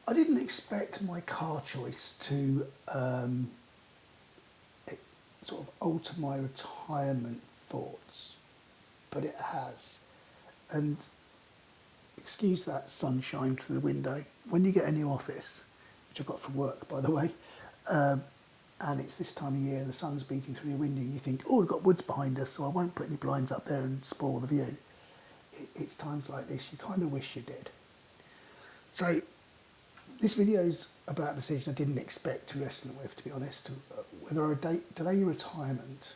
I didn't expect my car choice to sort of alter my retirement thoughts, but it has. And excuse that sunshine through the window. When you get a new office, which I've got for work, by the way, and it's this time of year and the sun's beating through your window, and you think, oh, we've got woods behind us, so I won't put any blinds up there and spoil the view. It's times like this you kind of wish you did. So this video's about a decision I didn't expect to wrestle with, to be honest, whether I delay retirement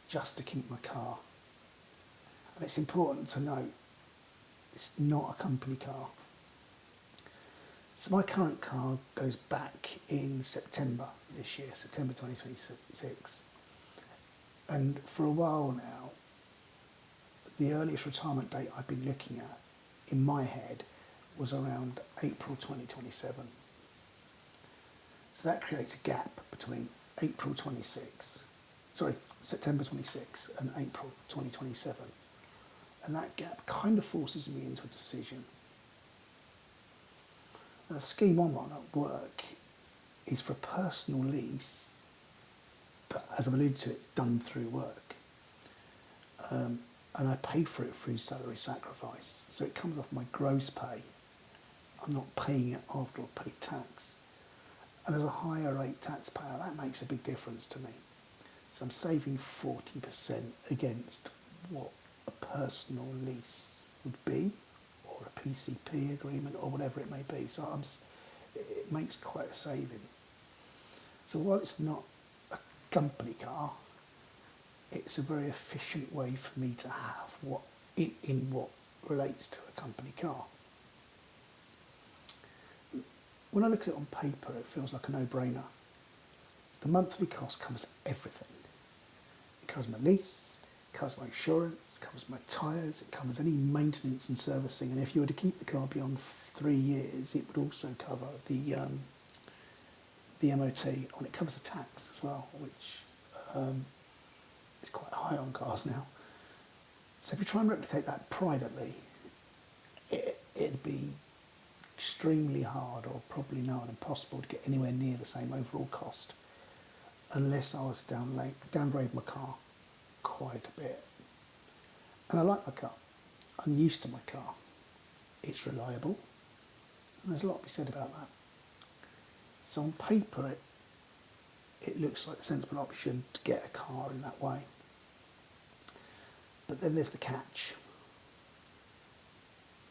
just to keep my car. And it's important to note, it's not a company car. So my current car goes back in September this year, September 2026. And for a while now, the earliest retirement date I've been looking at in my head was around April 2027. So that creates a gap between September 26 and April 2027. And that gap kind of forces me into a decision. Now, the scheme I'm on at work is for a personal lease, but as I've alluded to, it's done through work. And I pay for it through salary sacrifice. So it comes off my gross pay. I'm not paying it after I've paid tax. And as a higher rate taxpayer, that makes a big difference to me. So I'm saving 40% against what a personal lease would be, or a PCP agreement, or whatever it may be. So it makes quite a saving. So while it's not a company car, it's a very efficient way for me to have what relates to a company car. When I look at it on paper, it feels like a no-brainer. The monthly cost covers everything. It covers my lease, it covers my insurance, it covers my tyres, it covers any maintenance and servicing. And if you were to keep the car beyond 3 years, it would also cover the MOT, and it covers the tax as well, which is quite high on cars now. So if you try and replicate that privately, it'd be extremely hard, or probably not impossible, to get anywhere near the same overall cost unless I was downgrade my car quite a bit. And I like my car. I'm used to my car. It's reliable, and there's a lot to be said about that. So on paper, it looks like a sensible option to get a car in that way. But then there's the catch.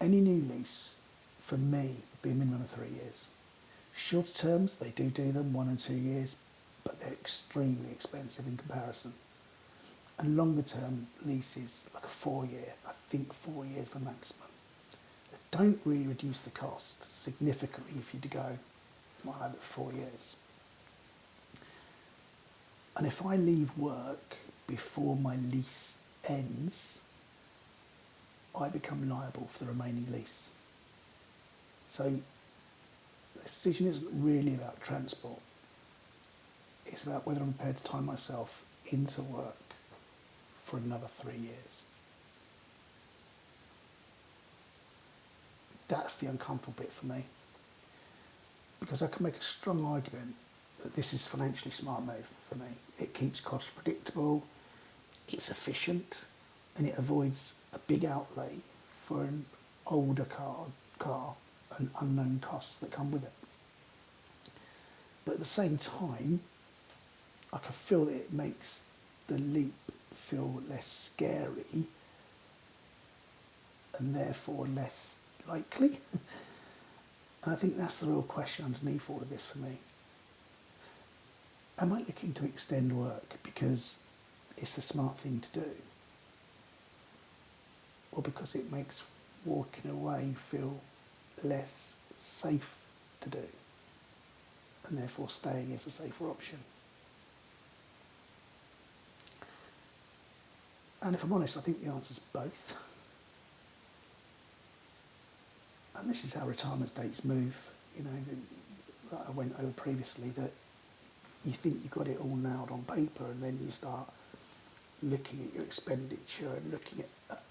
Any new lease, for me, would be a minimum of 3 years. Shorter terms, they do them 1 and 2 years, but they're extremely expensive in comparison. And longer term leases, like a 4-year, I think 4 years the maximum. They don't really reduce the cost significantly if you go, might have it 4 years. And if I leave work before my lease ends, I become liable for the remaining lease. So the decision isn't really about transport. It's about whether I'm prepared to tie myself into work for another 3 years. That's the uncomfortable bit for me. Because I can make a strong argument that this is a financially smart move for me. It keeps costs predictable, it's efficient, and it avoids a big outlay for an older car and unknown costs that come with it. But at the same time, I can feel that it makes the leap feel less scary and therefore less likely. And I think that's the real question underneath all of this for me. Am I looking to extend work because it's the smart thing to do? Or because it makes walking away feel less safe to do, and therefore staying is a safer option? And if I'm honest, I think the answer's both. And this is how retirement dates move, that I went over previously, that you think you've got it all nailed on paper, and then you start looking at your expenditure and looking at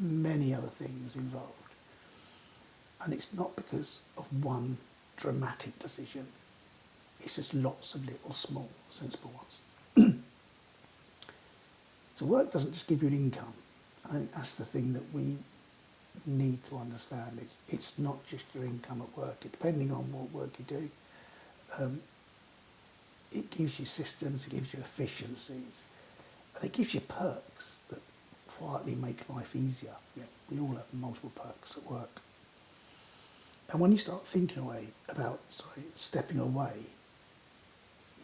many other things involved. And it's not because of one dramatic decision. It's just lots of little small sensible ones. So work doesn't just give you an income. I think that's the thing that we need to understand. It's not just your income at work. Depending on what work you do, it gives you systems, it gives you efficiencies, and it gives you perks that quietly make life easier. Yeah, we all have multiple perks at work. And when you start thinking stepping away,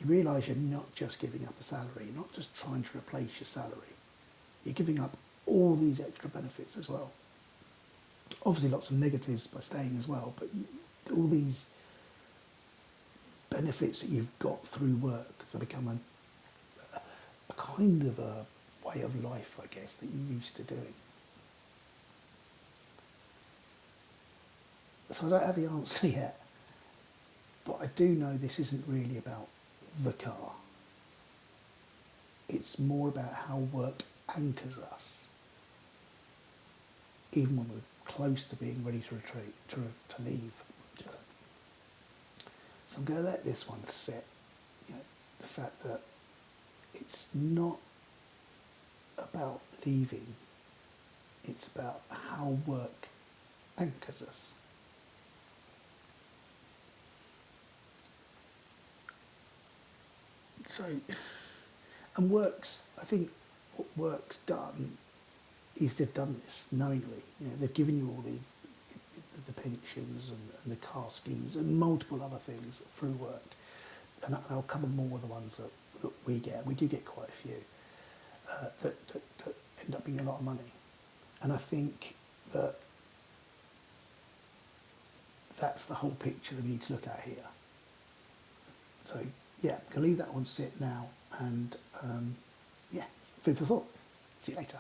you realise you're not just giving up a salary, you're not just trying to replace your salary. You're giving up all these extra benefits as well. Obviously lots of negatives by staying as well, but all these benefits that you've got through work that become a kind of a way of life, I guess, that you're used to doing. So I don't have the answer yet, but I do know this isn't really about the car. It's more about how work anchors us, even when we're close to being ready to retreat, to leave. So I'm going to let this one sit. The fact that it's not about leaving, it's about how work anchors us. So, and I think what work's done is they've done this knowingly. They've given you all these, the pensions and the car schemes and multiple other things through work. And I'll cover more of the ones that we get. We do get quite a few that end up being a lot of money. And I think that that's the whole picture that we need to look at here. So yeah, I'm going to leave that one sit now, and food for thought. See you later.